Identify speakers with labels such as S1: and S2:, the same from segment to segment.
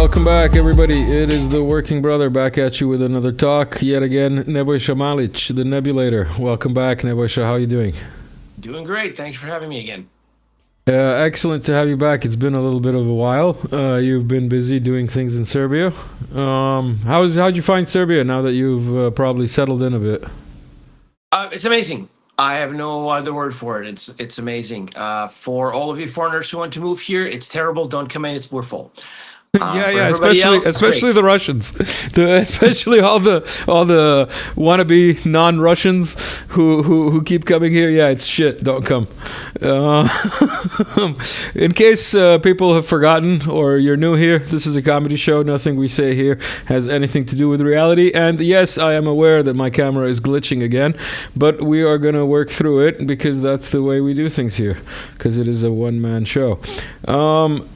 S1: Welcome back, everybody. It is the Working Brother back at you with another talk. Yet again, Nebojsa Malic, the Nebulator. Welcome back, Nebojsa. How are you doing?
S2: Doing great. Thanks for having me again.
S1: Excellent to have you back. It's been a little bit of a while. You've been busy doing things in Serbia. How'd you find Serbia now that you've probably settled in a bit?
S2: It's amazing. I have no other word for it. It's amazing. For all of you foreigners who want to move here, it's terrible. Don't come in. We're full.
S1: Yeah,
S2: Everybody else,
S1: especially
S2: great.
S1: the Russians, especially all the wannabe non-Russians who keep coming here. Yeah, it's shit. Don't come. In case people have forgotten or you're new here, this is a comedy show. Nothing we say here has anything to do with reality. And yes, I am aware that my camera is glitching again, but we are gonna work through it because that's the way we do things here. Because it is a one-man show.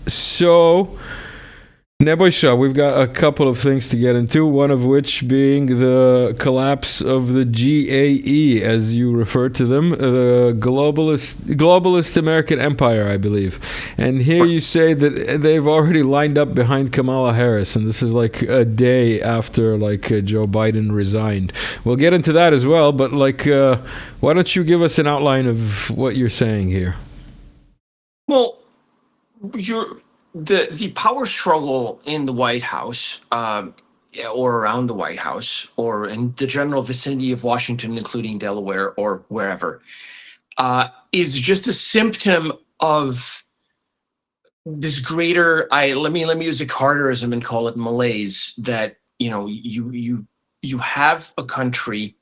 S1: So. Nebojsa, we've got a couple of things to get into, one of which being the collapse of the GAE, as you refer to them, the globalist American empire, I believe. And here you say that they've already lined up behind Kamala Harris, and this is like a day after Joe Biden resigned. We'll get into that as well, but why don't you give us an outline of what you're saying here?
S2: Well, the power struggle in the White House, or around the White House, or in the general vicinity of Washington, including Delaware or wherever, is just a symptom of this greater. Let me use a Carterism and call it malaise. That you have a country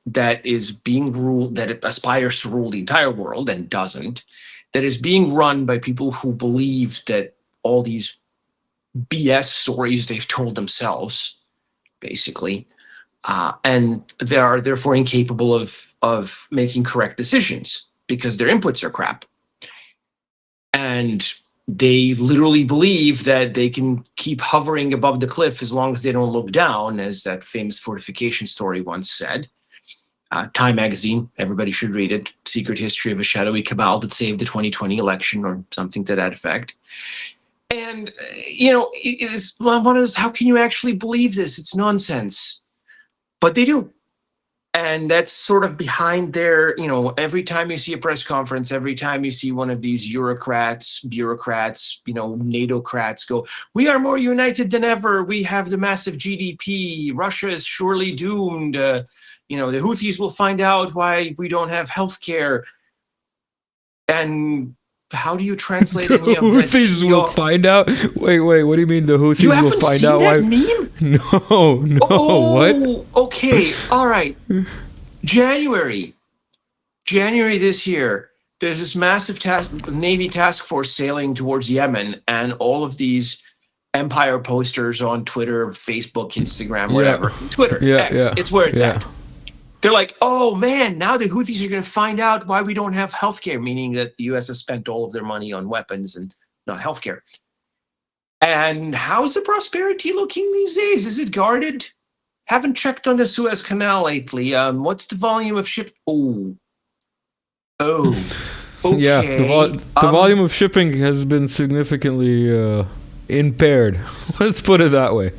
S2: that is being ruled, that it aspires to rule the entire world and doesn't, that is being run by people who believe that all these BS stories they've told themselves, basically, and they are therefore incapable of making correct decisions because their inputs are crap. And they literally believe that they can keep hovering above the cliff as long as they don't look down, as that famous fortification story once said. Time magazine, everybody should read it. Secret History of a Shadowy Cabal that saved the 2020 election, or something to that effect. And it is one of those, how can you actually believe this? It's nonsense. But they do. And that's sort of behind their, every time you see a press conference, every time you see one of these bureaucrats, NATO-crats go, we are more united than ever. We have the massive GDP. Russia is surely doomed. The Houthis will find out why we don't have health care. And how do you translate any of that?
S1: The Houthis will find out? Wait, what do you mean the Houthis will find out why?
S2: You haven't seen that
S1: meme? No, what?
S2: Okay, all right. January this year, there's this massive Navy task force sailing towards Yemen, and all of these empire posters on Twitter, Facebook, Instagram, whatever. Twitter, X, it's where it's at. They're like, oh man, now the Houthis are going to find out why we don't have healthcare, meaning that the US has spent all of their money on weapons and not healthcare. And how's the prosperity looking these days? Is it guarded? Haven't checked on the Suez Canal lately. What's the volume of ship? Oh, okay.
S1: Yeah, the volume of shipping has been significantly impaired. Let's put it that way.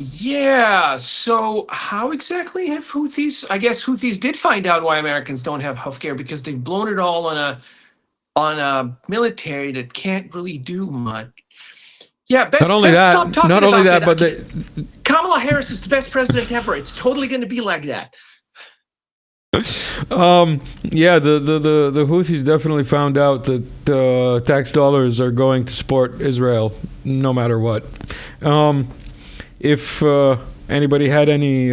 S2: Yeah, so how exactly have Houthis? I guess Houthis did find out why Americans don't have healthcare, because they've blown it all on a military that can't really do much. Yeah,
S1: not only that, but
S2: Kamala Harris is the best president ever. It's totally going to be like that.
S1: Yeah, the Houthis definitely found out that tax dollars are going to support Israel no matter what. If anybody had any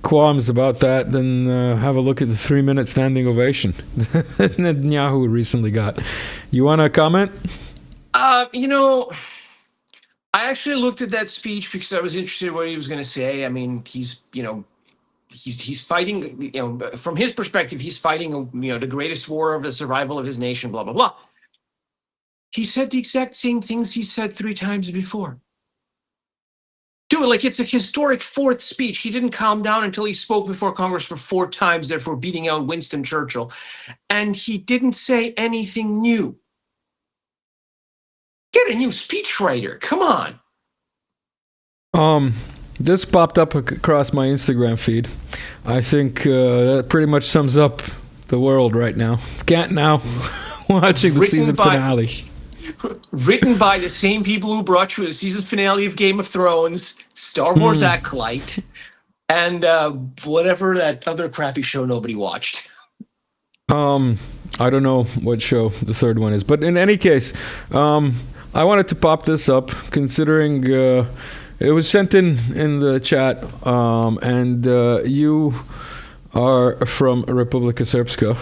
S1: qualms about that, then have a look at the 3-minute standing ovation Netanyahu recently got. You want to comment?
S2: I actually looked at that speech because I was interested in what he was going to say. I mean, he's fighting, from his perspective, he's fighting, the greatest war of the survival of his nation, blah, blah, blah. He said the exact same things he said 3 times before. Dude, it's a historic 4th speech. He didn't calm down until he spoke before Congress for 4 times, therefore beating out Winston Churchill. And he didn't say anything new. Get a new speechwriter. Come on.
S1: This popped up across my Instagram feed. I think that pretty much sums up the world right now. Can't now. Watching the season finale.
S2: Written by the same people who brought you the season finale of Game of Thrones, Star Wars Acolyte, and whatever that other crappy show nobody watched.
S1: I don't know what show the third one is, but in any case, I wanted to pop this up considering it was sent in the chat, and you are from Republika Srpska,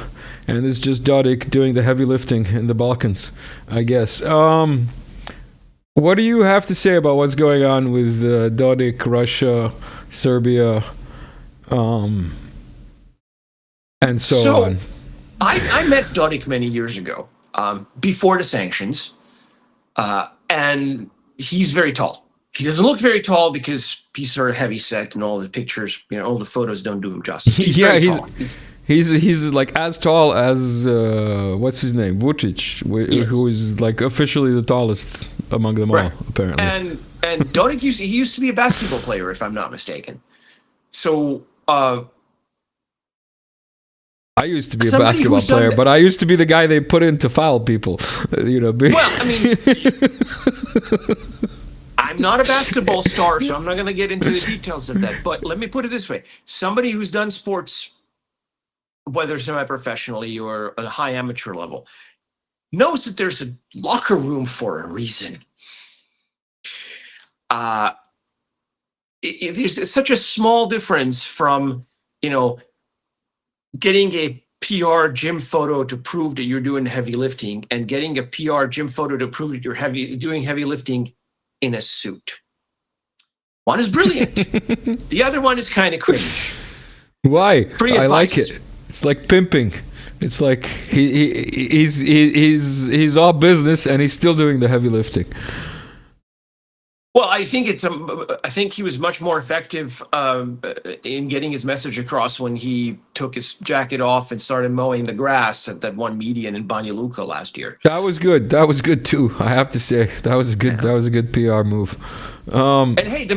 S1: and it's just Dodik doing the heavy lifting in the Balkans, I guess. What do you have to say about what's going on with Dodik, Russia, Serbia, and so on?
S2: I met Dodik many years ago, before the sanctions, and he's very tall. He doesn't look very tall because he's sort of heavy set, and all the pictures, all the photos don't do him justice.
S1: He's like as tall as what's his name, Vucic, who is like officially the tallest among them all, apparently.
S2: And Dodik used to be a basketball player, if I'm not mistaken. So.
S1: I used to be a basketball player, but I used to be the guy they put in to foul people.
S2: Well, I mean, I'm not a basketball star, so I'm not going to get into the details of that. But let me put it this way. Somebody who's done sports, whether semi-professionally or at a high amateur level, knows that there's a locker room for a reason. There's such a small difference from, getting a PR gym photo to prove that you're doing heavy lifting and getting a PR gym photo to prove that you're doing heavy lifting in a suit. One is brilliant. The other one is kind of cringe.
S1: Why? I like it. It's like pimping. It's like he's all business and he's still doing the heavy lifting.
S2: Well, I think I think he was much more effective in getting his message across when he took his jacket off and started mowing the grass at that one median in Banja Luka last year.
S1: That was good. That was good too. I have to say that was a good. Yeah. That was a good PR move.
S2: And hey, if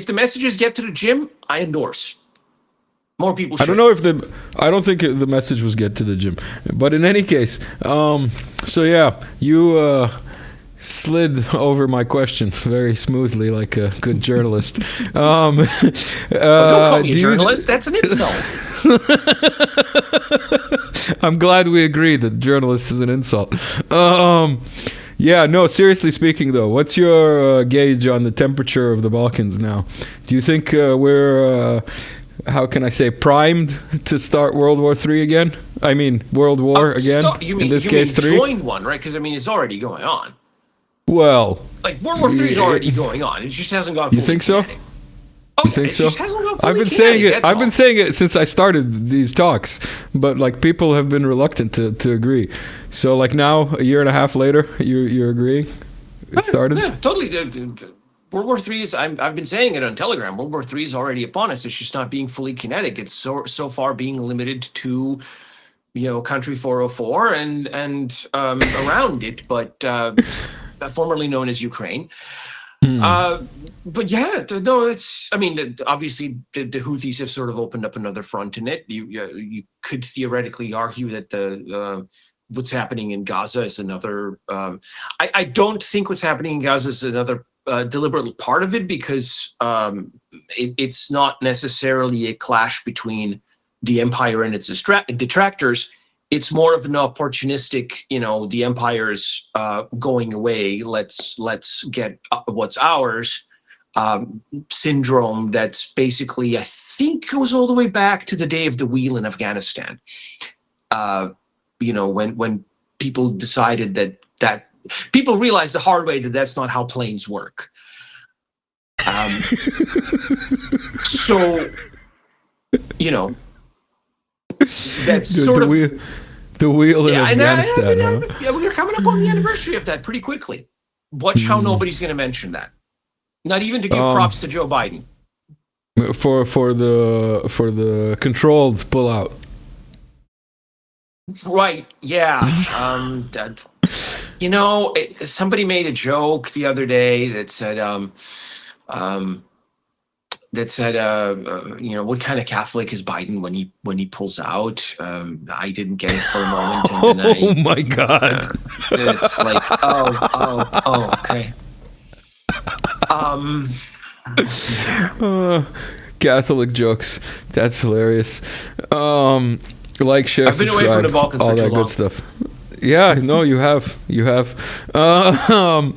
S2: the messages get to the gym, I endorse. More people should.
S1: I don't know if I don't think the message was get to the gym, but in any case, so yeah, you. Slid over my question very smoothly, like a good journalist.
S2: Don't call me a journalist. That's an insult.
S1: I'm glad we agree that journalist is an insult. Yeah, no, seriously speaking, though, what's your gauge on the temperature of the Balkans now? Do you think we're, how can I say, primed to start World War III again? I mean, World War again? In this case,
S2: join one, right? Because, it's already going on.
S1: Well,
S2: like World War III is already going on. It just hasn't gone.
S1: You think so?
S2: Kinetic. Oh,
S1: you think so? I've been saying it. I've been saying it since I started these talks, but like people have been reluctant to agree. So like now, a year and a half later, you're agreeing? It started.
S2: Yeah, totally. World War III is. I've been saying it on Telegram. World War III is already upon us. It's just not being fully kinetic. It's so far being limited to, Country 404 and around it, but. Formerly known as Ukraine. But yeah, no, it's, obviously the Houthis have sort of opened up another front in it. You could theoretically argue that what's happening in Gaza is another, I don't think what's happening in Gaza is another deliberate part of it, because it's not necessarily a clash between the empire and its detractors. It's more of an opportunistic, the empire's going away. Let's get what's ours syndrome. That's basically, I think, goes all the way back to the day of the wheel in Afghanistan. When people decided that people realized the hard way that that's not how planes work. That's sort of
S1: the wheel in Afghanistan.
S2: We're coming up on the anniversary of that pretty quickly. Watch how nobody's going to mention that. Not even to give props to Joe Biden
S1: for the controlled pullout.
S2: Right? Yeah. Somebody made a joke the other day that said, that said, what kind of Catholic is Biden when he pulls out? I didn't get it for a moment, and then
S1: Oh my God.
S2: it's like, oh, okay.
S1: Catholic jokes. That's hilarious. Like, share,
S2: I've been away from
S1: subscribe,
S2: the Balkans
S1: all
S2: for too
S1: that
S2: long.
S1: good stuff. Yeah, no, you have.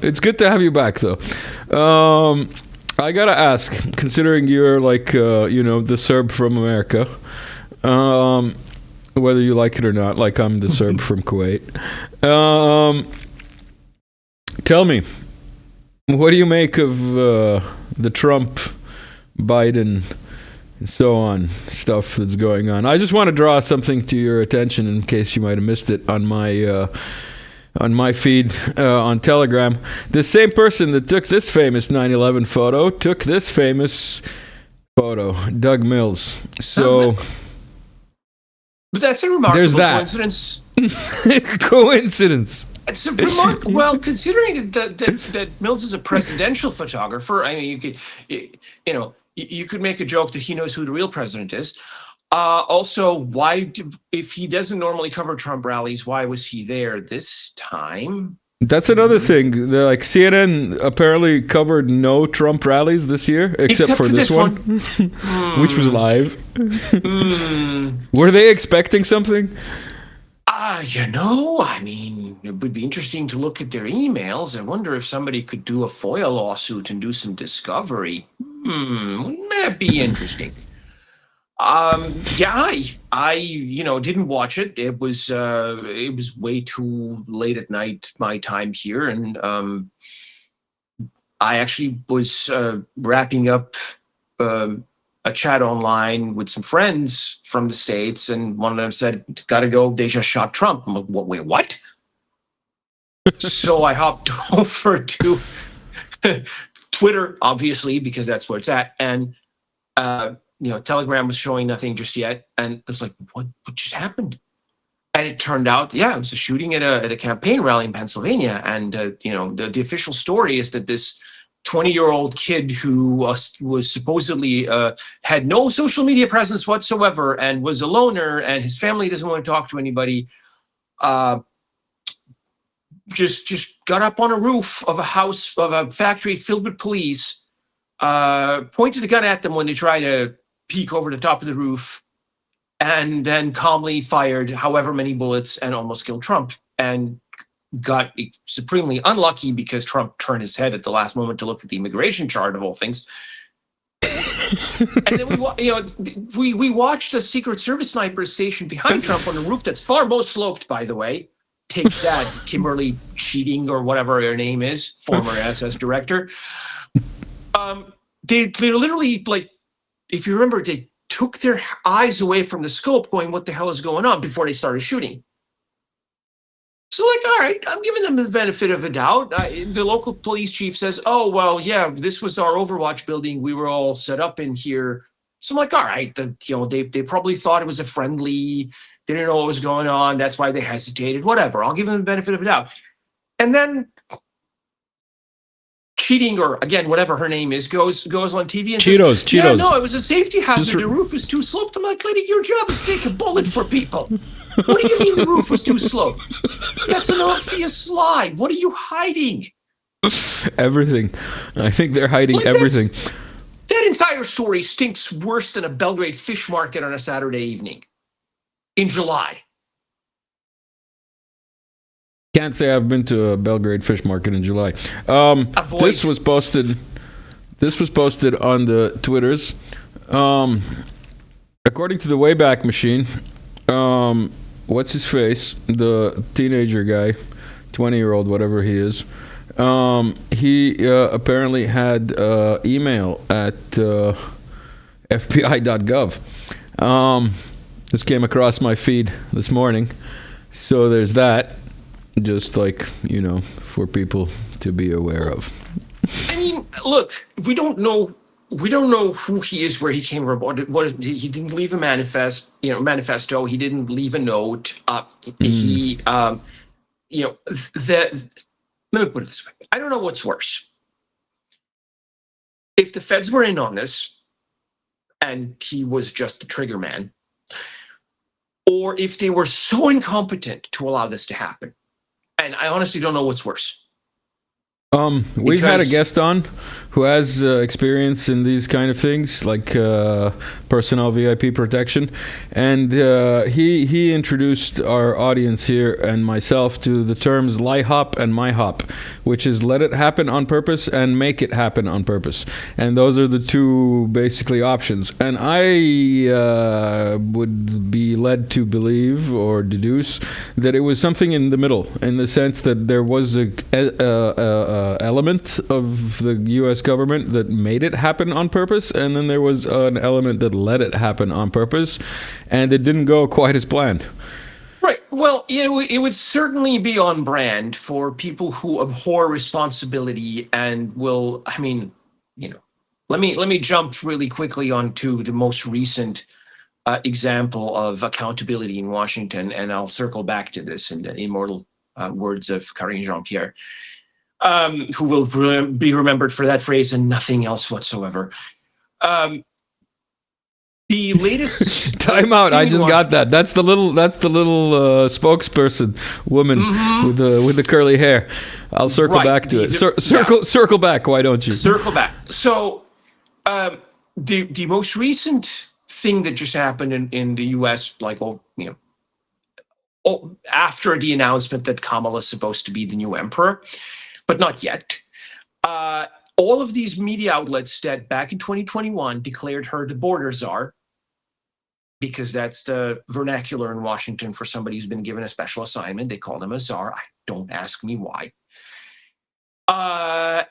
S1: It's good to have you back, though. I gotta ask, considering you're like, the Serb from America, whether you like it or not, like I'm the Serb from Kuwait. Tell me, what do you make of the Trump, Biden, and so on stuff that's going on? I just want to draw something to your attention in case you might have missed it on my feed on Telegram. The same person that took this famous 9/11 photo took this famous photo, Doug Mills. So
S2: but that's a remarkable coincidence.
S1: Coincidence.
S2: It's a remarkable. Well, considering that Mills is a presidential photographer, I mean, you could make a joke that he knows who the real president is. Also, if he doesn't normally cover Trump rallies, why was he there this time?
S1: That's another thing. Like CNN apparently covered no Trump ralies this year, except for this one. Which was live. Were they expecting something?
S2: I mean, it would be interesting to look at their emails. I wonder if somebody could do a FOIA lawsuit and do some discovery. Wouldn't that be interesting? Yeah, I didn't watch it. It was way too late at night my time here, and I actually was wrapping up a chat online with some friends from the States, and one of them said, "Gotta go, they just shot Trump." I'm like, wait, what? So I hopped over to Twitter, obviously, because that's where it's at, and Telegram was showing nothing just yet, and I was like, what just happened? And it turned out, it was a shooting at a campaign rally in Pennsylvania, and the official story is that this 20-year-old kid who was supposedly had no social media presence whatsoever and was a loner, and his family doesn't want to talk to anybody, just got up on a roof of a factory filled with police, pointed a gun at them when they tried to peek over the top of the roof, and then calmly fired however many bullets and almost killed Trump, and got supremely unlucky because Trump turned his head at the last moment to look at the immigration chart of all things. And then we watched a Secret Service sniper stationed behind Trump on a roof that's far more sloped, by the way. Take that, Kimberly Cheating, or whatever her name is, former SS director. They literally, like, if you remember, they took their eyes away from the scope going, what the hell is going on, before they started shooting. So, like, all right, I'm giving them the benefit of a doubt. The local police chief says, oh, well, yeah, this was our Overwatch building. We were all set up in here. So I'm like, all right, they probably thought it was a friendly, they didn't know what was going on. That's why they hesitated, whatever. I'll give them the benefit of a doubt. And then Cheating, or again, whatever her name is, goes on TV and says, yeah, no, it was a safety hazard. The roof was too sloped. I'm like, lady, your job is to take a bullet for people. What do you mean the roof was too sloped? That's an obvious lie. What are you hiding?
S1: Everything. I think they're hiding everything.
S2: That entire story stinks worse than a Belgrade fish market on a Saturday evening in July.
S1: Can't say I've been to a Belgrade fish market in July. This was posted on the Twitters. According to the Wayback Machine, what's his face? The teenager guy, 20-year-old, whatever he is. He apparently had email at FBI.gov. This came across my feed this morning, so there's that. Just like, for people to be aware of.
S2: I mean, look, we don't know who he is, where he came from. He didn't leave a manifesto. He didn't leave a note. Let me put it this way. I don't know what's worse. If the feds were in on this and he was just the trigger man, or if they were so incompetent to allow this to happen. And I honestly don't know what's worse.
S1: We've had a guest on who has experience in these kind of things, like personnel VIP protection, and he introduced our audience here and myself to the terms lie hop and my hop, which is let it happen on purpose and make it happen on purpose, and those are the two basically options. And I would be led to believe or deduce that it was something in the middle, in the sense that there was a element of the U.S. government that made it happen on purpose, and then there was an element that let it happen on purpose, and it didn't go quite as planned.
S2: Right. Well, it would certainly be on brand for people who abhor responsibility and will. I mean, let me jump really quickly onto the most recent example of accountability in Washington, and I'll circle back to this in the immortal words of Karine Jean-Pierre, who will be remembered for that phrase and nothing else whatsoever. The latest
S1: time out. I just got that. That's the little spokesperson woman with the curly hair. I'll circle back to it. Circle back. Why don't you?
S2: Circle back. So the most recent thing that just happened in the U.S., after the announcement that Kamala is supposed to be the new emperor, but not yet. All of these media outlets that back in 2021 declared her the border czar, because that's the vernacular in Washington for somebody who's been given a special assignment. They call them a czar. Don't ask me why.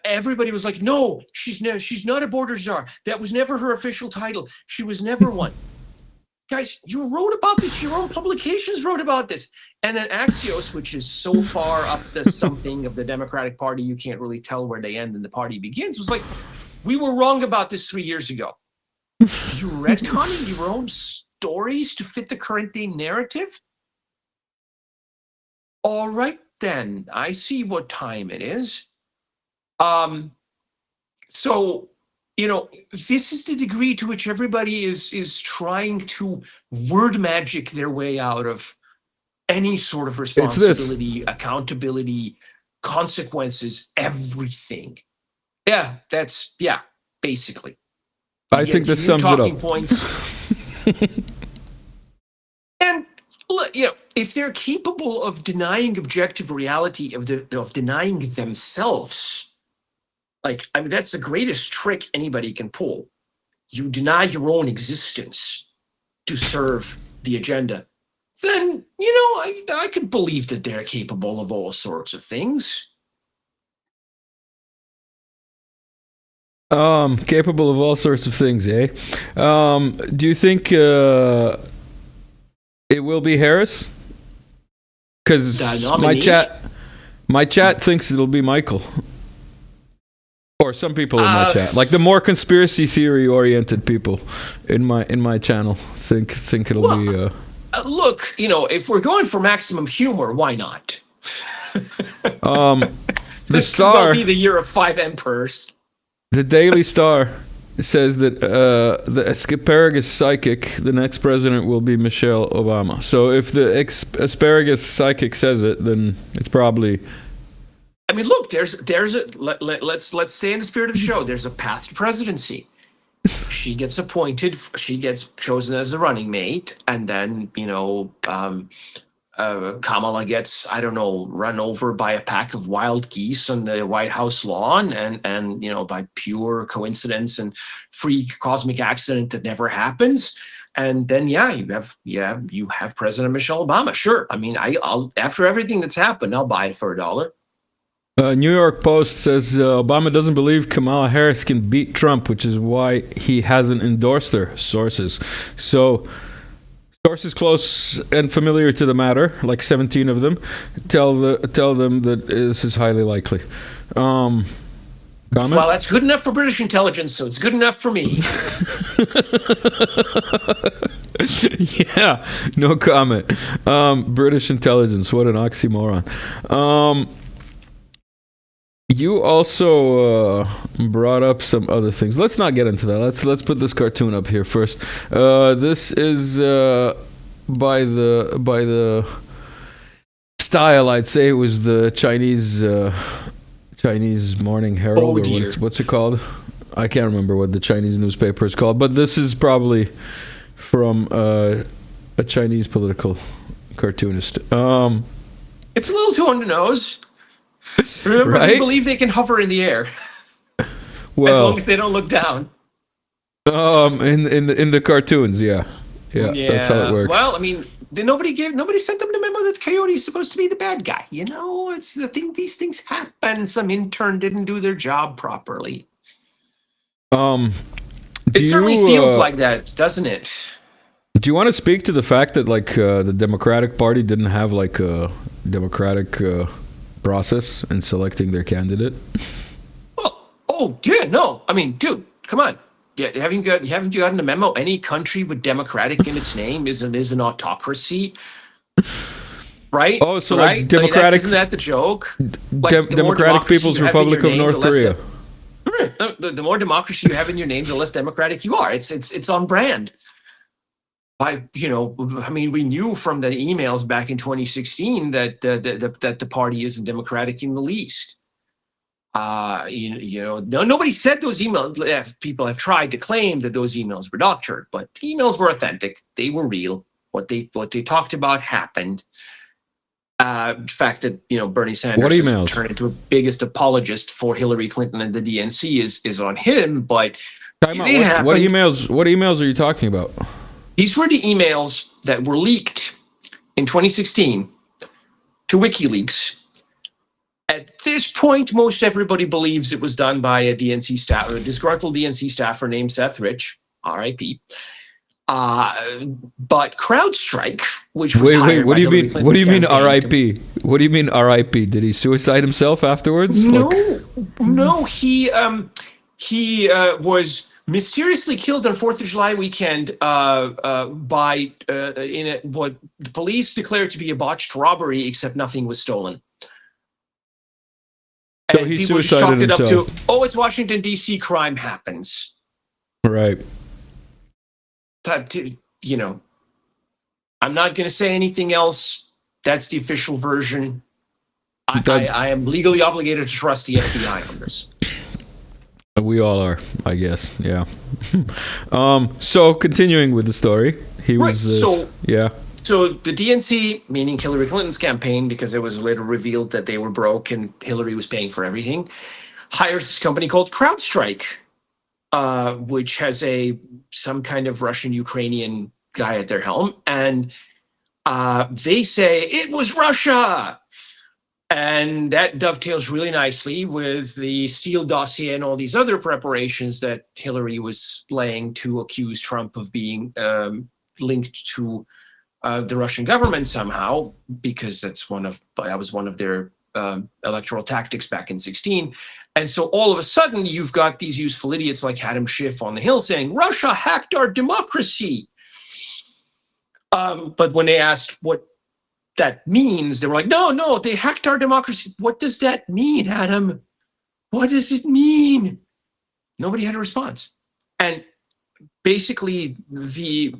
S2: Everybody was like, no, she's not a border czar. That was never her official title. She was never one. Guys, you wrote about this. Your own publications wrote about this. And then Axios, which is so far up the something of the Democratic Party, you can't really tell where they end and the party begins, was like, we were wrong about this 3 years ago. You retconning your own stories to fit the current day narrative? All right, then. I see what time it is. So, this is the degree to which everybody is trying to word magic their way out of any sort of responsibility, accountability, consequences, everything. Yeah, basically.
S1: I think this sums it up.
S2: Points. And if they're capable of denying objective reality, of denying themselves, that's the greatest trick anybody can pull. You deny your own existence to serve the agenda. Then, I could believe that they're capable of all sorts of things.
S1: Capable of all sorts of things, eh? Do you think it will be Harris? Because my chat thinks it'll be Michael. Or some people in my chat, like the more conspiracy theory oriented people in my channel, think it'll be.
S2: Look, if we're going for maximum humor, why not?
S1: The
S2: this
S1: Star
S2: could be the year of 5 emperors.
S1: The Daily Star says that the asparagus psychic, the next president, will be Michelle Obama. So if the asparagus psychic says it, then it's probably.
S2: I mean, look, there's a let's stay in the spirit of the show. There's a path to presidency. She gets appointed. She gets chosen as a running mate, and then Kamala gets, run over by a pack of wild geese on the White House lawn, and by pure coincidence and freak cosmic accident that never happens. And then you have President Michelle Obama. Sure, I mean, I'll after everything that's happened, I'll buy it for $1.
S1: New York Post says Obama doesn't believe Kamala Harris can beat Trump, which is why he hasn't endorsed her. Sources. So, sources close and familiar to the matter, like 17 of them, tell them that this is highly likely. Comment?
S2: Well, that's good enough for British intelligence, so it's good enough for me.
S1: Yeah, no comment. British intelligence, what an oxymoron. You also brought up some other things. Let's not get into that. Let's put this cartoon up here first. This is by the style, I'd say it was the Chinese Morning Herald,
S2: Oh,
S1: or
S2: dear.
S1: what's it called? I can't remember what the Chinese newspaper is called, but this is probably from a Chinese political cartoonist.
S2: It's a little too on the nose. Remember, they
S1: Right?
S2: believe they can hover in the air as
S1: Well,
S2: long as they don't look down.
S1: in the cartoons, yeah, that's how it works.
S2: Well, I mean, nobody sent them the memo that Coyote is supposed to be the bad guy. You know, it's the thing. These things happen. Some intern didn't do their job properly.
S1: Do
S2: It certainly feels
S1: you,
S2: like that, doesn't it?
S1: do you want to speak to the fact that like the Democratic Party didn't have like a democratic process in selecting their candidate?
S2: Well, oh yeah, no. I mean, dude, come on. Yeah, haven't you gotten the memo? Any country with democratic in its name is an autocracy, right?
S1: Oh, so
S2: right?
S1: like democratic,
S2: isn't that the joke? Like, the more
S1: Democratic
S2: democracy
S1: People's
S2: you have in your
S1: Republic of
S2: name,
S1: North
S2: the less
S1: Korea.
S2: The more democracy you have in your name, the less democratic you are. It's on brand. I mean, we knew from the emails back in 2016 that the party isn't democratic in the least. Nobody said those emails. People have tried to claim that those emails were doctored, but the emails were authentic. They were real. What they talked about happened. The fact that Bernie Sanders has turned into a biggest apologist for Hillary Clinton and the DNC is on him. But
S1: What emails are you talking about?
S2: These were the emails that were leaked in 2016 to WikiLeaks. At this point, most everybody believes it was done by a disgruntled DNC staffer named Seth Rich, R.I.P. But Crowdstrike, which was hired by Hillary Clinton's
S1: what do you mean
S2: campaign
S1: R.I.P.? What do you mean R.I.P.? Did he suicide himself afterwards?
S2: No, he was mysteriously killed on 4th of July weekend by what the police declared to be a botched robbery, except nothing was stolen.
S1: So
S2: and
S1: he
S2: people just
S1: suicided
S2: chalked it up
S1: himself.
S2: to, oh, it's Washington, D.C., crime happens.
S1: Right.
S2: I'm not going to say anything else. That's the official version. I am legally obligated to trust the FBI on this.
S1: We all are, I guess. Yeah. So continuing with the story,
S2: So the DNC, meaning Hillary Clinton's campaign, because it was later revealed that they were broke and Hillary was paying for everything, hires this company called Crowdstrike, which has some kind of Russian-Ukrainian guy at their helm, and they say it was Russia. And that dovetails really nicely with the Steele dossier and all these other preparations that Hillary was laying to accuse Trump of being linked to the Russian government somehow, because that was one of their electoral tactics back in 2016. And so all of a sudden, you've got these useful idiots like Adam Schiff on the Hill saying, Russia hacked our democracy. But when they asked what that means, they were like, no, they hacked our democracy. What does that mean, Adam? What does it mean? Nobody had a response. And basically, the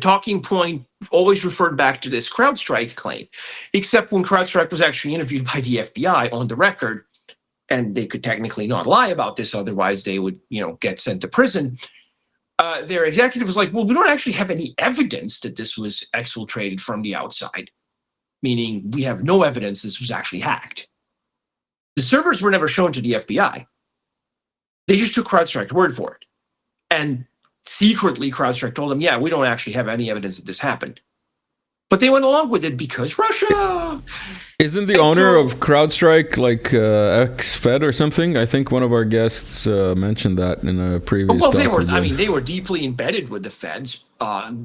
S2: talking point always referred back to this Crowdstrike claim, except when Crowdstrike was actually interviewed by the FBI on the record, and they could technically not lie about this, otherwise they would, get sent to prison. Their executive was like, well, we don't actually have any evidence that this was exfiltrated from the outside, meaning we have no evidence this was actually hacked. The servers were never shown to the FBI. They just took Crowdstrike's word for it. And secretly, Crowdstrike told them, yeah, we don't actually have any evidence that this happened. But they went along with it because Russia.
S1: Isn't the owner of Crowdstrike like ex-Fed or something? I think one of our guests mentioned that in a previous.
S2: Well, they were deeply embedded with the Feds,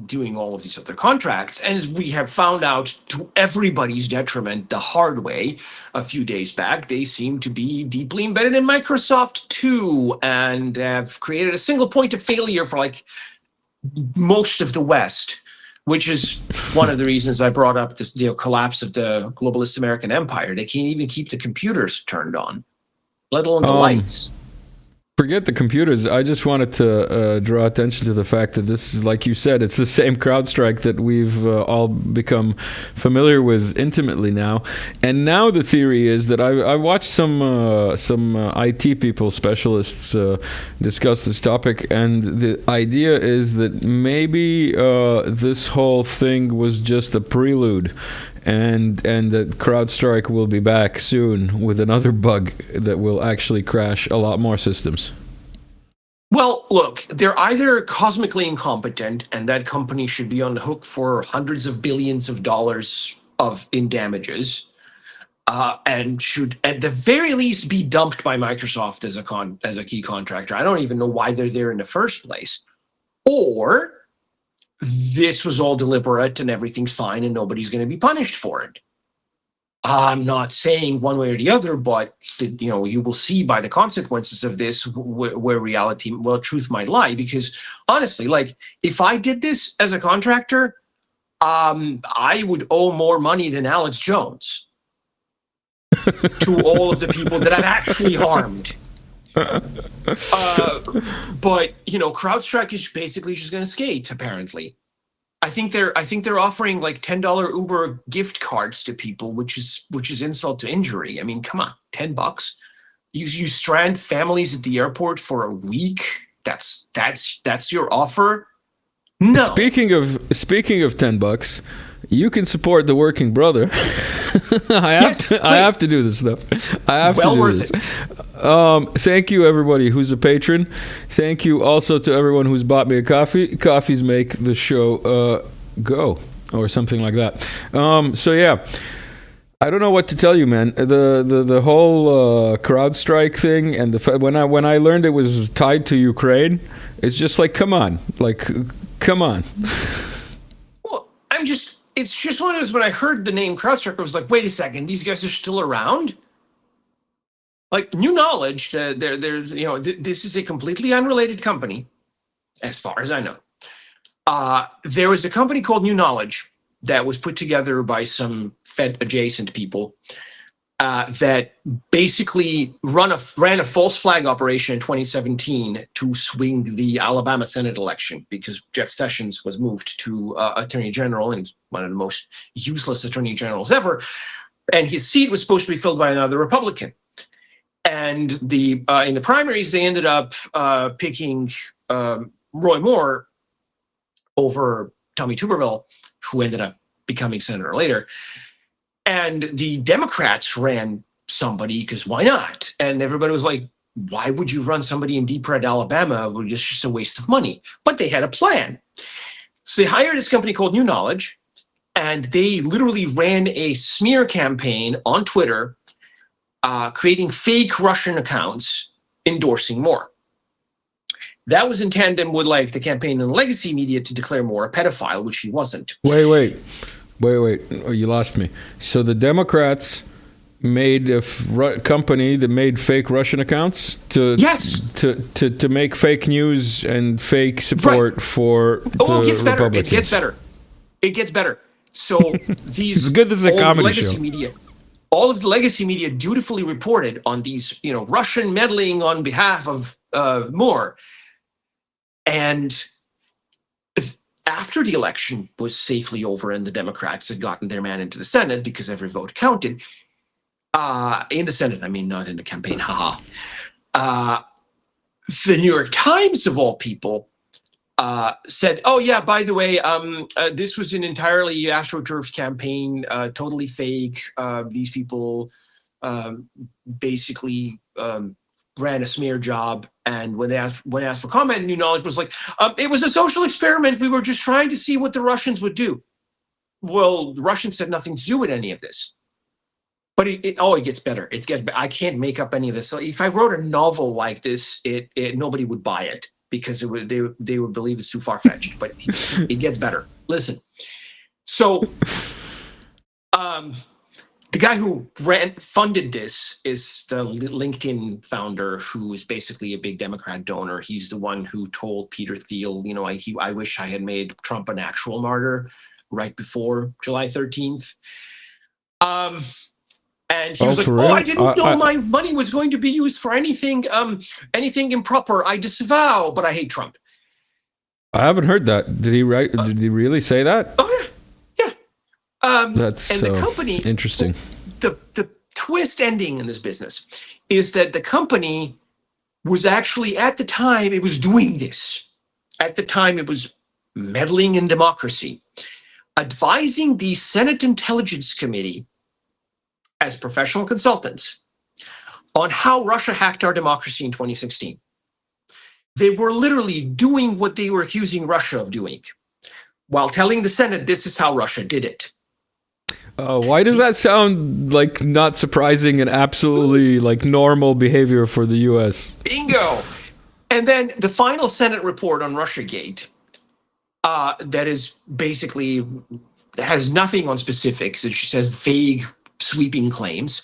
S2: doing all of these other contracts, and as we have found out to everybody's detriment the hard way a few days back, they seem to be deeply embedded in Microsoft too, and have created a single point of failure for like most of the West. which is one of the reasons I brought up this collapse of the globalist American empire. They can't even keep the computers turned on, let alone the lights.
S1: Forget the computers. I just wanted to draw attention to the fact that this is, like you said, it's the same Crowdstrike that we've all become familiar with intimately now. And now the theory is that I watched some IT people, specialists, discuss this topic, and the idea is that maybe this whole thing was just a prelude. And that Crowdstrike will be back soon with another bug that will actually crash a lot more systems.
S2: Well, look, they're either cosmically incompetent, and that company should be on the hook for hundreds of billions of dollars in damages, and should at the very least be dumped by Microsoft as a key contractor. I don't even know why they're there in the first place. Or this was all deliberate and everything's fine and nobody's going to be punished for it. I'm not saying one way or the other, but you will see by the consequences of this where truth might lie. Because honestly, like, if I did this as a contractor, I would owe more money than Alex Jones to all of the people that I've actually harmed. But Crowdstrike is basically just going to skate. Apparently, I think they're offering like $10 Uber gift cards to people, which is insult to injury. I mean, come on, $10. You strand families at the airport for a week. That's your offer. No.
S1: Speaking of $10, you can support the working brother. I have to do this stuff. I have to do this. Thank you, everybody who's a patron. Thank you also to everyone who's bought me a coffee. Coffees make the show go, or something like that. So yeah, I don't know what to tell you, man. The whole Crowdstrike thing, and when I learned it was tied to Ukraine, it's just like, come on.
S2: Well, it's just one of those, when I heard the name Crowdstrike, I was like, wait a second, these guys are still around? Like, New Knowledge, this is a completely unrelated company, as far as I know. There was a company called New Knowledge that was put together by some Fed-adjacent people that basically ran a false flag operation in 2017 to swing the Alabama Senate election, because Jeff Sessions was moved to Attorney General, and he's one of the most useless Attorney Generals ever. And his seat was supposed to be filled by another Republican. And in the primaries, they ended up picking Roy Moore over Tommy Tuberville, who ended up becoming senator later. And the Democrats ran somebody, because why not? And everybody was like, why would you run somebody in deep red Alabama? It's just a waste of money. But they had a plan. So they hired this company called New Knowledge, and they literally ran a smear campaign on Twitter, creating fake Russian accounts endorsing Moore. That was in tandem with like the campaign in the legacy media to declare Moore a pedophile, which he wasn't.
S1: Wait. Oh, you lost me. So the Democrats made a company that made fake Russian accounts to make fake news and fake support for the Republicans.
S2: It gets better. So these
S1: it's good. This is a comedy show.
S2: All of the legacy media dutifully reported on these, Russian meddling on behalf of Moore. And after the election was safely over and the Democrats had gotten their man into the Senate, because every vote counted, in the Senate, I mean, not in the campaign, haha. The New York Times, of all people, said, oh yeah, by the way, this was an entirely AstroTurf campaign, totally fake. These people basically ran a smear job, and when asked for comment, New Knowledge was like, it was a social experiment. We were just trying to see what the Russians would do. Well, the Russians had nothing to do with any of this. But it gets better. I can't make up any of this. So if I wrote a novel like this, nobody would buy it, because they would believe it's too far-fetched. But it gets better. Listen. So The guy who funded this is the LinkedIn founder, who is basically a big Democrat donor. He's the one who told Peter Thiel, I wish I had made Trump an actual martyr right before July 13th. And he was like, "Oh, I didn't know my money was going to be used for anything improper. I disavow, but I hate Trump."
S1: I haven't heard that. Did he really say that?
S2: Oh yeah.
S1: That's
S2: and the company,
S1: interesting.
S2: The twist ending in this business is that the company was actually, at the time it was doing this, at the time it was meddling in democracy, advising the Senate Intelligence Committee as professional consultants on how Russia hacked our democracy in 2016. They were literally doing what they were accusing Russia of doing, while telling the Senate this is how Russia did it.
S1: Why does that sound like not surprising and absolutely like normal behavior for the U.S.?
S2: Bingo! And then the final Senate report on Russiagate, that is basically has nothing on specifics. It just says vague, sweeping claims,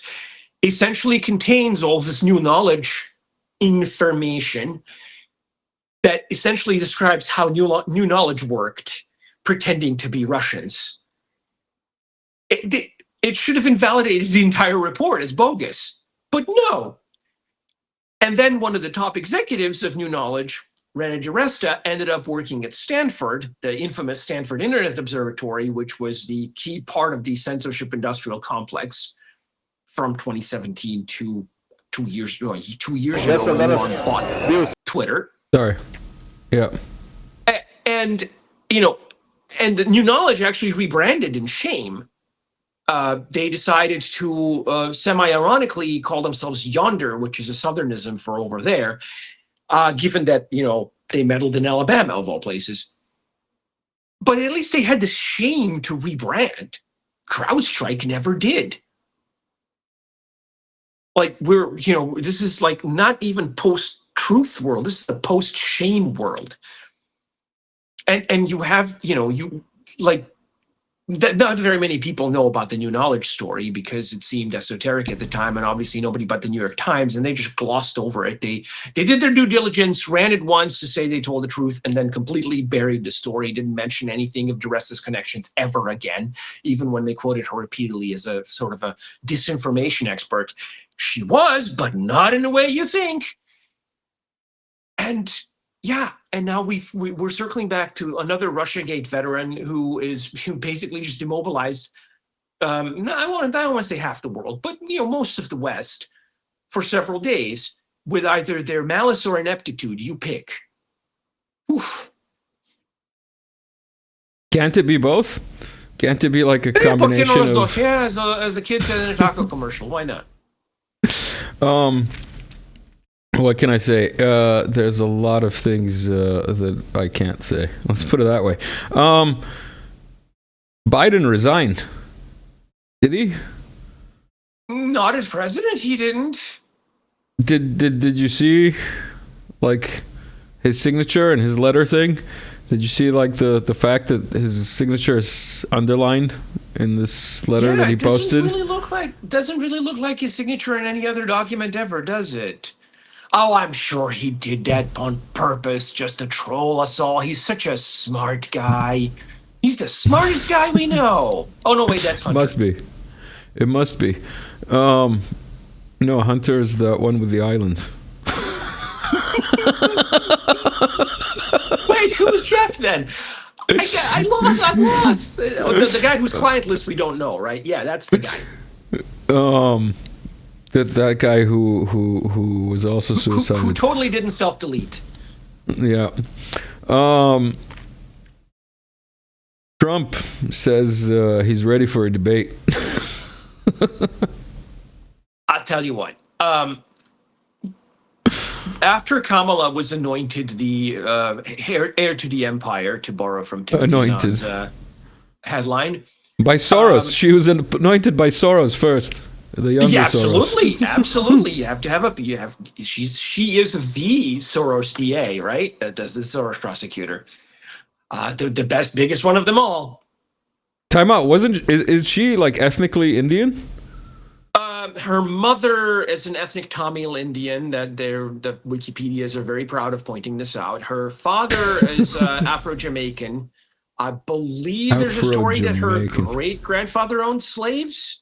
S2: essentially contains all this new knowledge information that essentially describes how new knowledge worked, pretending to be Russians. It should have invalidated the entire report as bogus, but no. And then one of the top executives of New Knowledge, Rene DiResta, ended up working at Stanford, the infamous Stanford Internet Observatory, which was the key part of the censorship industrial complex from 2017 to 2 years ago. 2 years ago, when Elon bought Twitter.
S1: Sorry. Yeah.
S2: And and the New Knowledge actually rebranded in shame. They decided to semi-ironically call themselves Yonder, which is a Southernism for over there, given that, they meddled in Alabama, of all places. But at least they had the shame to rebrand. Crowdstrike never did. Like, this is like not even post-truth world. This is the post-shame world. And you have, not very many people know about the New Knowledge story because it seemed esoteric at the time, and obviously nobody but the New York Times, and they just glossed over it. They did their due diligence, ran it once to say they told the truth, and then completely buried the story, didn't mention anything of DiResta's connections ever again, even when they quoted her repeatedly as a sort of a disinformation expert. She was, but not in the way you think. And yeah, and now we're circling back to another Russiagate veteran who basically just demobilized. I don't want to say half the world, but most of the West for several days with either their malice or ineptitude. You pick. Oof.
S1: Can't it be both? Can't it be like a combination of?
S2: Yeah, as the kid said in a taco commercial. Why not?
S1: What can I say? There's a lot of things that I can't say. Let's put it that way. Biden resigned. Did he?
S2: Not as president, he didn't.
S1: Did you see, like, his signature and his letter thing? Did you see, like, the fact that his signature is underlined in this letter that he posted?
S2: Doesn't really look like his signature in any other document ever, does it? Oh, I'm sure he did that on purpose just to troll us all. He's such a smart guy. He's the smartest guy we know. Oh, no, wait, that's Hunter.
S1: Must be. It must be. No, Hunter is the one with the island.
S2: Wait, who was Jeff then? I'm lost. The guy whose client list we don't know, right? Yeah, that's the guy.
S1: That guy who was also suicidal.
S2: Who totally didn't self-delete.
S1: Yeah. Trump says he's ready for a debate.
S2: I'll tell you what. After Kamala was anointed the heir to the empire, to borrow from Timothy Zahn's headline.
S1: By Soros. She was anointed by Soros first. The younger
S2: absolutely,
S1: Soros.
S2: Absolutely. You have to have she is the Soros DA, right? That's the Soros prosecutor. The biggest one of them all.
S1: Time out. Is she like ethnically Indian?
S2: Her mother is an ethnic Tamil Indian. The Wikipedias are very proud of pointing this out. Her father is Afro-Jamaican. I believe there's a story that her great-grandfather owned slaves.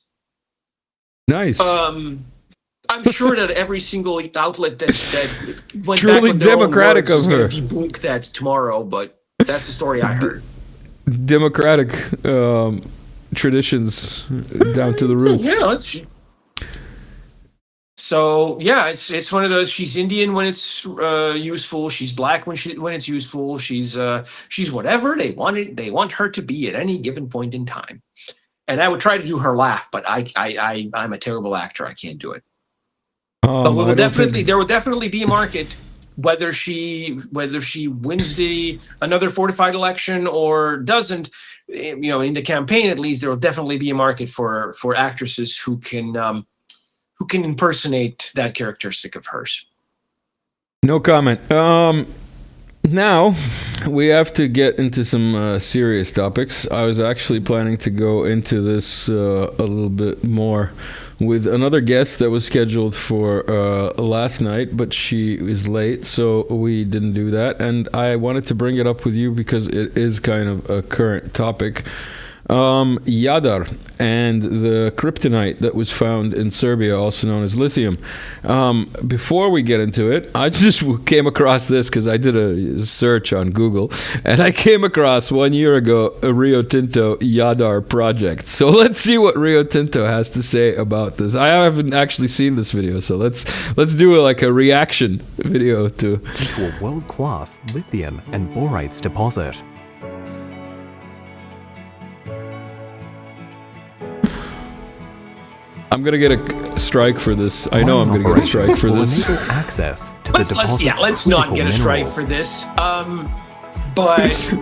S1: Nice.
S2: I'm sure that every single outlet that went
S1: truly
S2: back on their
S1: democratic
S2: own words
S1: of her.
S2: is going to debunk that tomorrow, but that's the story I heard.
S1: Democratic traditions down to the roots.
S2: Yeah, so yeah, it's one of those. She's Indian when it's useful. She's black when it's useful. She's whatever they want her to be at any given point in time. And I would try to do her laugh, but I'm a terrible actor. I can't do it. But there will definitely be a market, whether she wins another fortified election or doesn't. In the campaign at least, there will definitely be a market for actresses who can impersonate that characteristic of hers.
S1: No comment. Now we have to get into some serious topics. I was actually planning to go into this a little bit more with another guest that was scheduled for last night, but she is late, so we didn't do that. And I wanted to bring it up with you because it is kind of a current topic. Jadar and the kryptonite that was found in Serbia, also known as lithium. Before we get into it, I just came across this because I did a search on Google, and I came across 1 year ago a Rio Tinto Jadar project. So let's see what Rio Tinto has to say about this. I haven't actually seen this video, so let's do a reaction video to
S3: a world-class lithium and borates deposit.
S1: I'm gonna get a strike for this. I know I'm gonna get a strike for this.
S3: Access to the deposit's
S2: let's not get a strike for this. But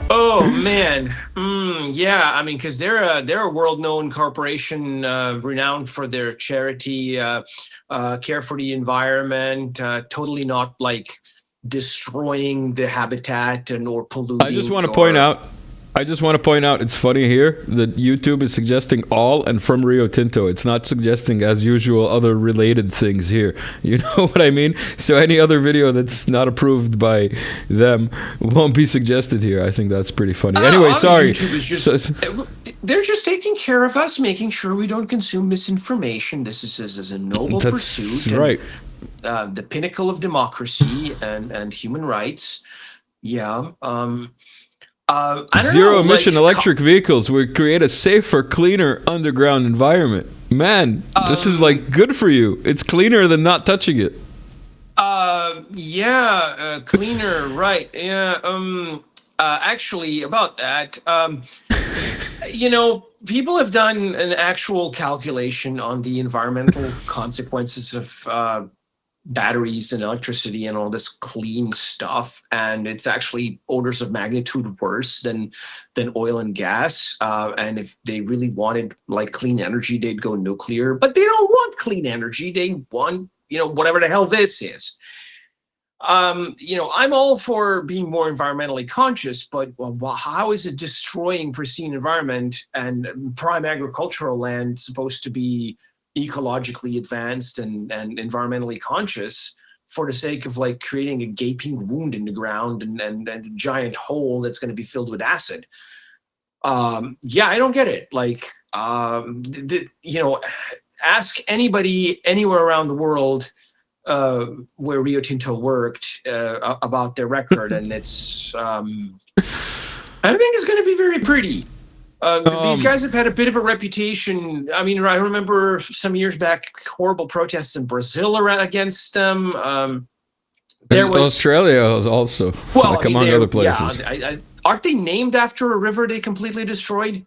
S2: oh man, yeah. I mean, because they're a world-known corporation, renowned for their charity, care for the environment, totally not destroying the habitat or polluting.
S1: I just want to point out, it's funny here that YouTube is suggesting all and from Rio Tinto. It's not suggesting, as usual, other related things here. You know what I mean? So any other video that's not approved by them won't be suggested here. I think that's pretty funny. Anyway, sorry.
S2: They're just taking care of us, making sure we don't consume misinformation. This is a noble pursuit.
S1: That's right.
S2: The pinnacle of democracy and human rights. Yeah.
S1: Zero emission electric vehicles would create a safer, cleaner underground environment. Man, this is good for you. It's cleaner than not touching it.
S2: Cleaner, right? Yeah. Actually, about that, people have done an actual calculation on the environmental consequences of batteries and electricity and all this clean stuff, and it's actually orders of magnitude worse than oil and gas. And if they really wanted clean energy, they'd go nuclear. But they don't want clean energy. They want whatever the hell this is. I'm all for being more environmentally conscious, but how is it destroying pristine environment and prime agricultural land supposed to be ecologically advanced and environmentally conscious for the sake of creating a gaping wound in the ground and a giant hole that's going to be filled with acid? I don't get it. Ask anybody anywhere around the world where Rio Tinto worked about their record, and it's I think it's going to be very pretty. These guys have had a bit of a reputation. I mean, I remember some years back, horrible protests in Brazil against them. There was
S1: Australia also, among other places.
S2: Yeah, aren't they named after a river they completely destroyed?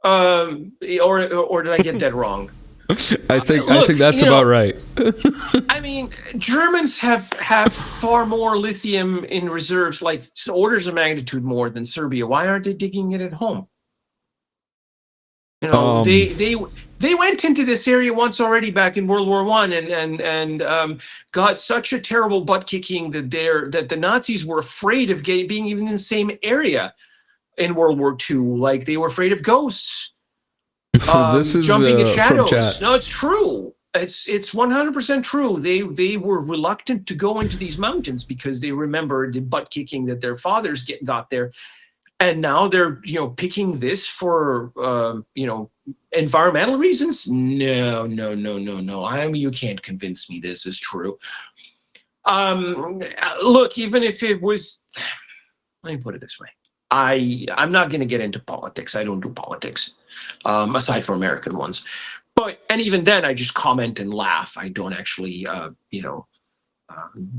S2: Or did I get that wrong?
S1: I think that's about right.
S2: I mean, Germans have far more lithium in reserves, orders of magnitude more than Serbia. Why aren't they digging it at home? They went into this area once already back in World War I and got such a terrible butt kicking that the Nazis were afraid of being even in the same area in World War II. They were afraid of ghosts.
S1: This is
S2: jumping in
S1: from
S2: shadows.
S1: chat.
S2: No, it's true. It's 100% true. They were reluctant to go into these mountains because they remember the butt kicking that their fathers got there, and now they're picking this for environmental reasons. No. You can't convince me this is true. Look, even if it was, let me put it this way. I'm not going to get into politics. I don't do politics, aside from American ones. And even then, I just comment and laugh. I don't actually,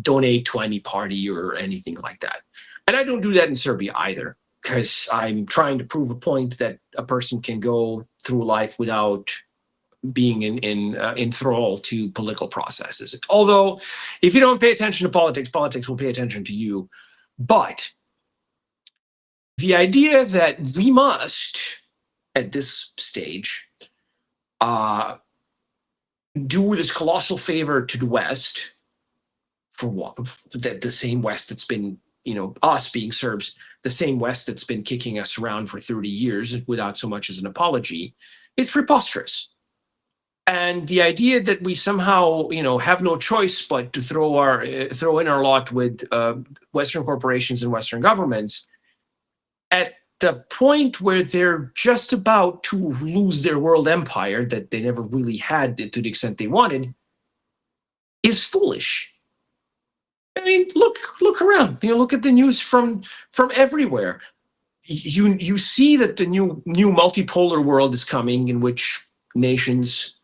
S2: donate to any party or anything like that. And I don't do that in Serbia either, because I'm trying to prove a point that a person can go through life without being in thrall to political processes. Although, if you don't pay attention to politics, politics will pay attention to you. But the idea that we must, at this stage, do this colossal favor to the West, for what? The same West that's been, us being Serbs, the same West that's been kicking us around for 30 years without so much as an apology, is preposterous. And the idea that we somehow, have no choice but to throw in our lot with Western corporations and Western governments at the point where they're just about to lose their world empire that they never really had to the extent they wanted, is foolish. I mean, look around. Look at the news from everywhere. You see that the new multipolar world is coming, in which nations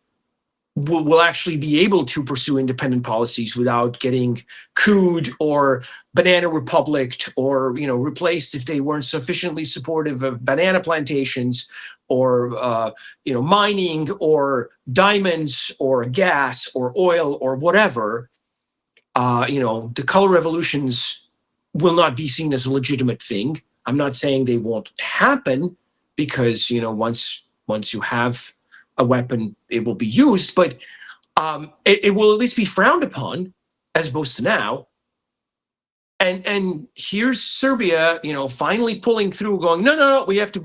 S2: will actually be able to pursue independent policies without getting cooed or banana republicked or replaced if they weren't sufficiently supportive of banana plantations or mining or diamonds or gas or oil or whatever. The color revolutions will not be seen as a legitimate thing. I'm not saying they won't happen, because once you have a weapon, it will be used, but it will at least be frowned upon, as opposed to now. And here's Serbia, finally pulling through, going, no, we have to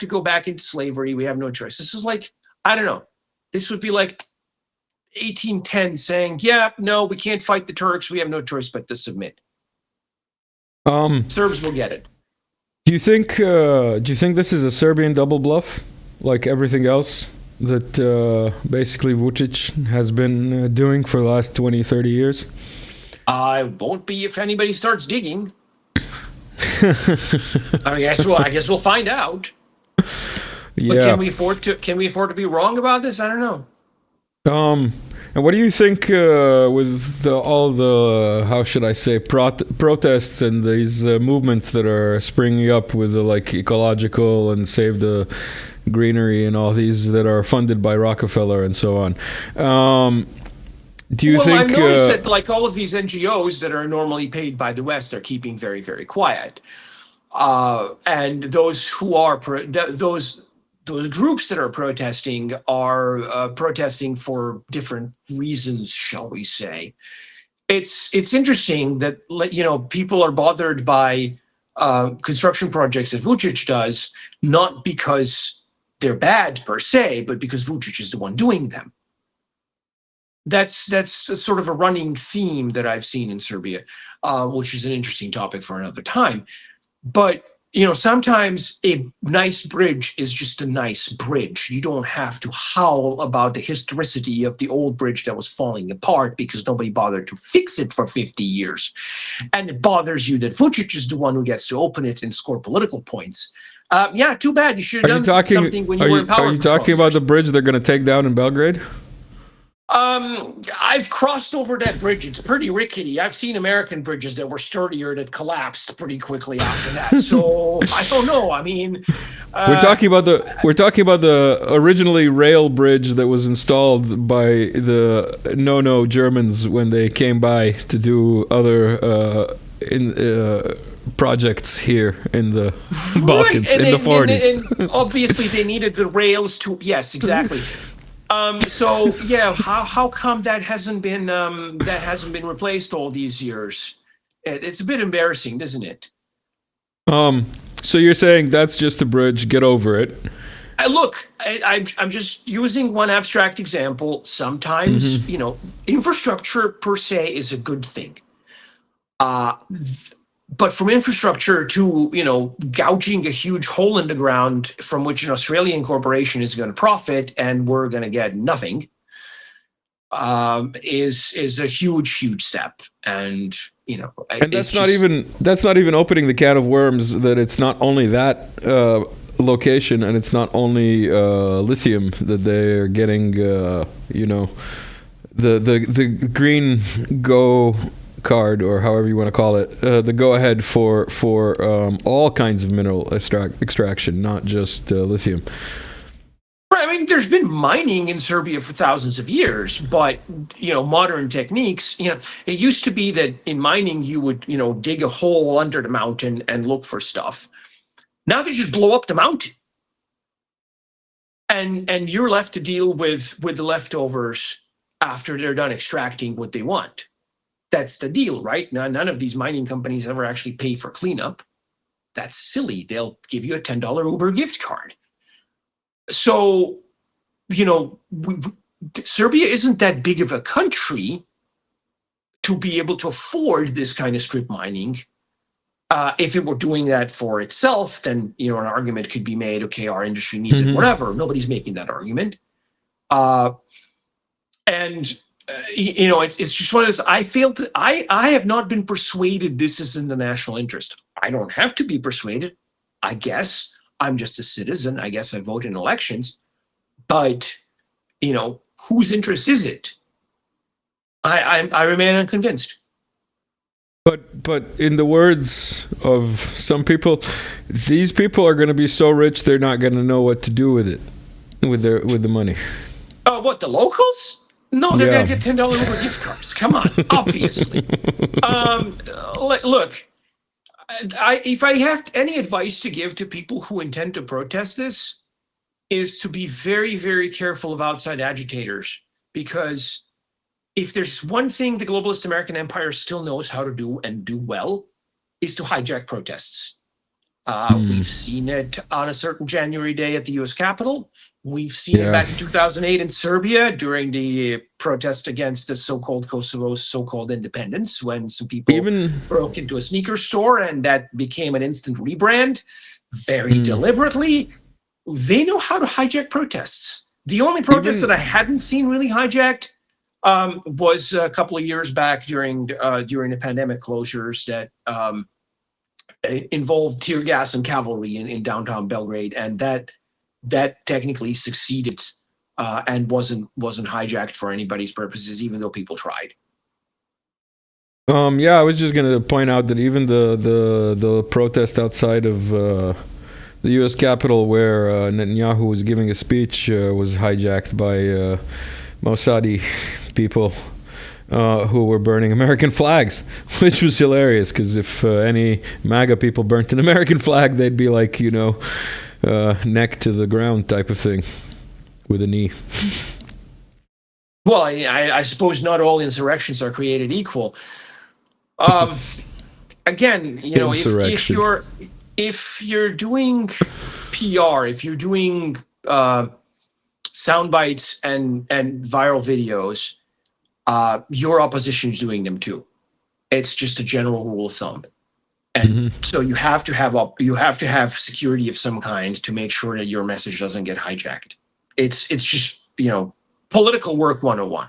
S2: go back into slavery. We have no choice. This is like, I don't know. This would be like 1810 saying, yeah, no, we can't fight the Turks. We have no choice but to submit. Serbs will get it.
S1: Do you think this is a Serbian double bluff, like everything else that basically Vučić has been doing for the last 20, 30 years?
S2: I won't be if anybody starts digging. I guess we'll find out.
S1: Yeah.
S2: But can we afford to be wrong about this? I don't know.
S1: And what do you think with all the, how should I say, protests and these movements that are springing up with the ecological and save the greenery and all these that are funded by Rockefeller and so on? Do you think?
S2: I've noticed that all of these NGOs that are normally paid by the West are keeping very, very quiet, and those who are those groups that are protesting are protesting for different reasons, shall we say. It's interesting that people are bothered by construction projects that Vučić does, not because they're bad per se, but because Vučić is the one doing them. That's sort of a running theme that I've seen in Serbia, which is an interesting topic for another time. But sometimes a nice bridge is just a nice bridge. You don't have to howl about the historicity of the old bridge that was falling apart because nobody bothered to fix it for 50 years. And it bothers you that Vučić is the one who gets to open it and score political points. Yeah, too bad. You should have done something when you were in power.
S1: Are you talking about the bridge they're going to take down in Belgrade?
S2: I've crossed over that bridge. It's pretty rickety. I've seen American bridges that were sturdier that collapsed pretty quickly after that. So I don't know. I mean,
S1: we're talking about the originally rail bridge that was installed by the Germans when they came by to do other projects here in the Balkans in the 40s.
S2: And obviously they needed the rails to. Yes, exactly. So yeah, how come that hasn't been replaced all these years? It's a bit embarrassing, isn't it?
S1: So you're saying that's just a bridge, get over it.
S2: I'm just using one abstract example. Sometimes, infrastructure per se is a good thing. But from infrastructure to, gouging a huge hole in the ground from which an Australian corporation is going to profit and we're going to get nothing, is a huge step. And,
S1: and that's not even opening the can of worms that it's not only that location, and it's not only lithium that they're getting, the green go card, or however you want to call it, the go ahead for all kinds of mineral extraction, not just lithium.
S2: Right. I mean, there's been mining in Serbia for thousands of years, but modern techniques. It used to be that in mining you would dig a hole under the mountain and look for stuff. Now they just blow up the mountain, and you're left to deal with the leftovers after they're done extracting what they want. That's the deal, right? Now, none of these mining companies ever actually pay for cleanup. That's silly. They'll give you a $10 Uber gift card. So, Serbia isn't that big of a country to be able to afford this kind of strip mining. If it were doing that for itself, then, an argument could be made, okay, our industry needs it, whatever. Nobody's making that argument. It's just one of those, I have not been persuaded this is in the national interest. I don't have to be persuaded. I guess I'm just a citizen. I guess I vote in elections. But, whose interest is it? I remain unconvinced.
S1: But in the words of some people, these people are going to be so rich they're not going to know what to do with it, with the money.
S2: What, the locals? No, they're going to get $10 Uber gift cards. Come on, obviously. Look, if I have any advice to give to people who intend to protest this, is to be very, very careful of outside agitators, because if there's one thing the globalist American empire still knows how to do and do well, is to hijack protests. We've seen it on a certain January day at the U.S. Capitol. We've seen it back in 2008 in Serbia during the protest against the so-called Kosovo's so-called independence, when some people broke into a sneaker store and that became an instant rebrand very deliberately. They know how to hijack protests. The only protest that I hadn't seen really hijacked was a couple of years back during the pandemic closures that involved tear gas and cavalry in downtown Belgrade, and that technically succeeded and wasn't hijacked for anybody's purposes, even though people tried.
S1: I was just gonna point out that even the protest outside of the U.S. Capitol, where Netanyahu was giving a speech, was hijacked by Mossadi people who were burning American flags, which was hilarious, because if any MAGA people burnt an American flag, they'd be like, neck to the ground type of thing with a knee.
S2: Well, I suppose not all insurrections are created equal. Again, if you're doing PR, if you're doing sound bites and viral videos, your opposition is doing them too. It's just a general rule of thumb. And so you have to have security of some kind to make sure that your message doesn't get hijacked. It's just, political work 101.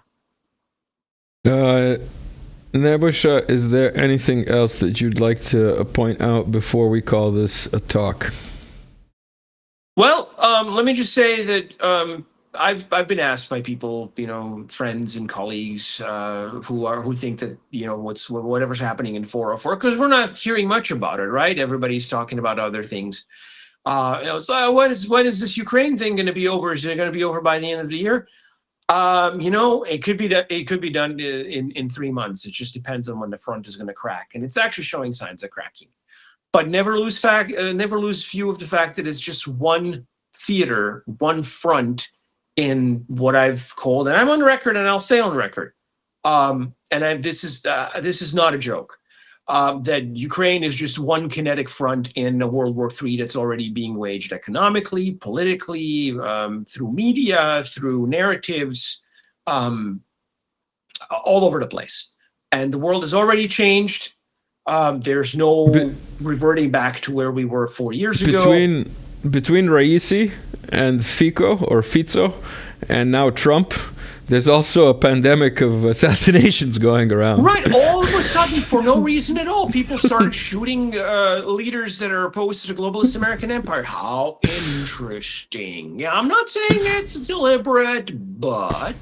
S1: Nebojsa, is there anything else that you'd like to point out before we call this a talk?
S2: Well, let me just say that I've been asked by people, friends and colleagues who think that whatever's happening in 404, because we're not hearing much about it, right? Everybody's talking about other things. So when is this Ukraine thing going to be over? Is it going to be over by the end of the year? It could be done in 3 months. It just depends on when the front is going to crack, and it's actually showing signs of cracking. But never lose view of the fact that it's just one theater, one front in what I've called, and I'm on record, and I'll stay on record. This is not a joke. that Ukraine is just one kinetic front in a World War III that's already being waged economically, politically, through media, through narratives, all over the place. And the world has already changed. There's no reverting back to where we were 4 years ago.
S1: Between Raisi and Fico, and now Trump, there's also a pandemic of assassinations going around.
S2: Right, all of a sudden, for no reason at all, people started shooting leaders that are opposed to the globalist American empire. How interesting. Yeah, I'm not saying it's deliberate, but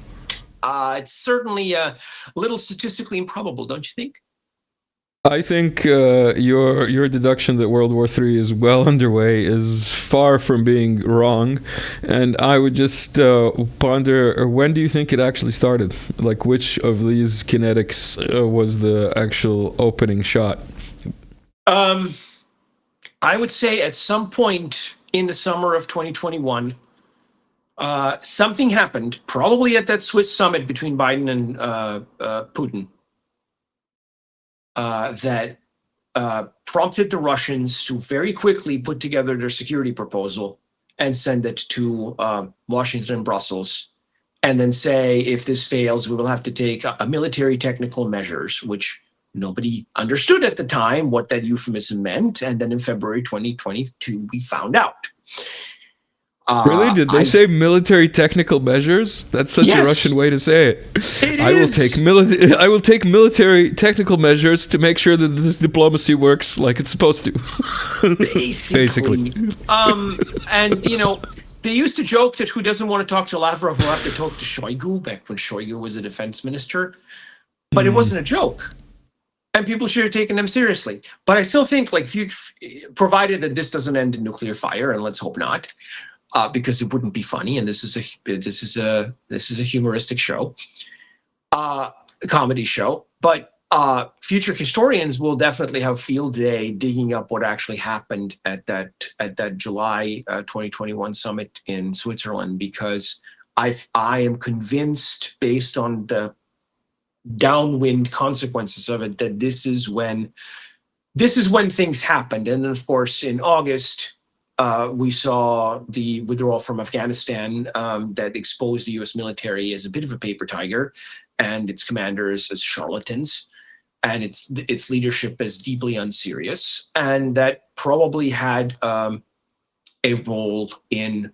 S2: it's certainly a little statistically improbable, don't you think?
S1: I think your deduction that World War III is well underway is far from being wrong, and I would just ponder, when do you think it actually started? Like, which of these kinetics was the actual opening shot?
S2: I would say at some point in the summer of 2021, something happened, probably at that Swiss summit between Biden and Putin, that prompted the Russians to very quickly put together their security proposal and send it to Washington and Brussels, and then say, if this fails, we will have to take military technical measures, which nobody understood at the time what that euphemism meant. And then in February 2022, we found out.
S1: Really? Did they say military technical measures? That's such a Russian way to say it. I will take military technical measures to make sure that this diplomacy works like it's supposed to. Basically.
S2: And they used to joke that who doesn't want to talk to Lavrov will have to talk to Shoigu, back when Shoigu was the defense minister. But it wasn't a joke. And people should have taken them seriously. But I still think, provided that this doesn't end in nuclear fire, and let's hope not, because it wouldn't be funny, and this is a humoristic show, comedy show. But future historians will definitely have a field day digging up what actually happened at that July 2021 summit in Switzerland, because I am convinced, based on the downwind consequences of it, that this is when things happened. And then, of course, in August, we saw the withdrawal from Afghanistan that exposed the U.S. military as a bit of a paper tiger, and its commanders as charlatans, and its leadership as deeply unserious, and that probably had a role in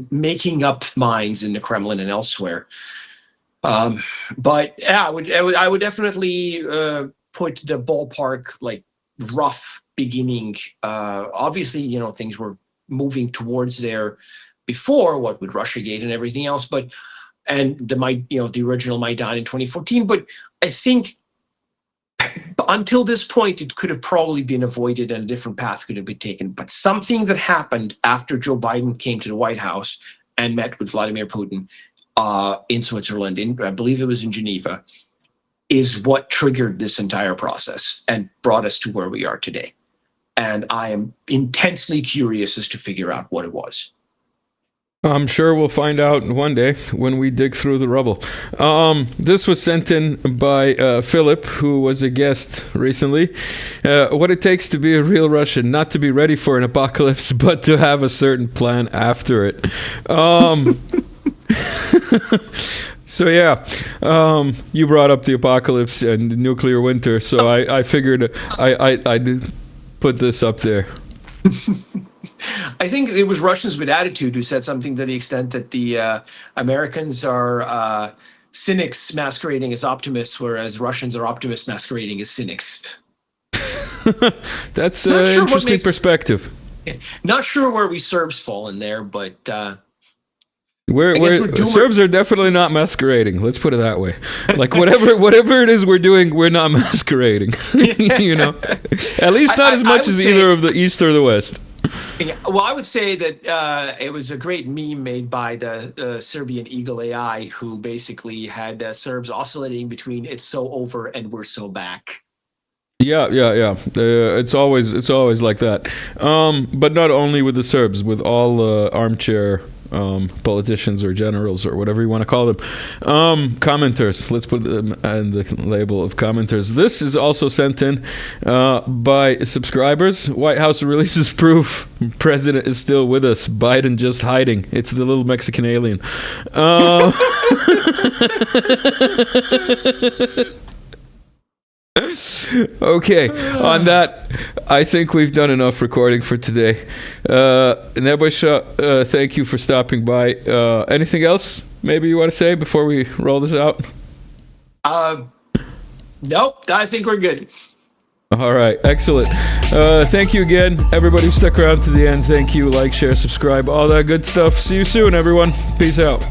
S2: making up minds in the Kremlin and elsewhere. But yeah, I would definitely put the ballpark rough beginning. Obviously, things were moving towards there before, what with Russiagate and everything else, and the original Maidan in 2014. But I think until this point, it could have probably been avoided and a different path could have been taken. But something that happened after Joe Biden came to the White House and met with Vladimir Putin in Switzerland, I believe it was in Geneva, is what triggered this entire process and brought us to where we are today. And I am intensely curious as to figure out what it was.
S1: I'm sure we'll find out one day when we dig through the rubble. This was sent in by Philip, who was a guest recently. What it takes to be a real Russian: not to be ready for an apocalypse, but to have a certain plan after it. So yeah, you brought up the apocalypse and the nuclear winter, so I figured I'd put this up there.
S2: I think it was Russians with attitude who said something to the extent that the Americans are cynics masquerading as optimists, whereas Russians are optimists masquerading as cynics.
S1: That's an interesting perspective.
S2: Not sure where we Serbs fall in there, but
S1: Serbs are definitely not masquerading. Let's put it that way. Whatever it is we're doing, we're not masquerading. At least not as much as either of the East or the West.
S2: Yeah, well, I would say that it was a great meme made by the Serbian Eagle AI, who basically had Serbs oscillating between "it's so over" and "we're so back."
S1: Yeah. It's always like that. But not only with the Serbs, with all armchair politicians or generals or whatever you want to call them. Commenters. Let's put them in the label of commenters. This is also sent in by subscribers. White House releases proof president is still with us. Biden just hiding. It's the little Mexican alien. Okay, on that, I think we've done enough recording for today. Nebojsa, thank you for stopping by. Anything else maybe you want to say before we roll this out?
S2: Nope, I think we're good.
S1: All right, excellent. Thank you again, everybody who stuck around to the end. Thank you. Like, share, subscribe, all that good stuff. See you soon, everyone. Peace out.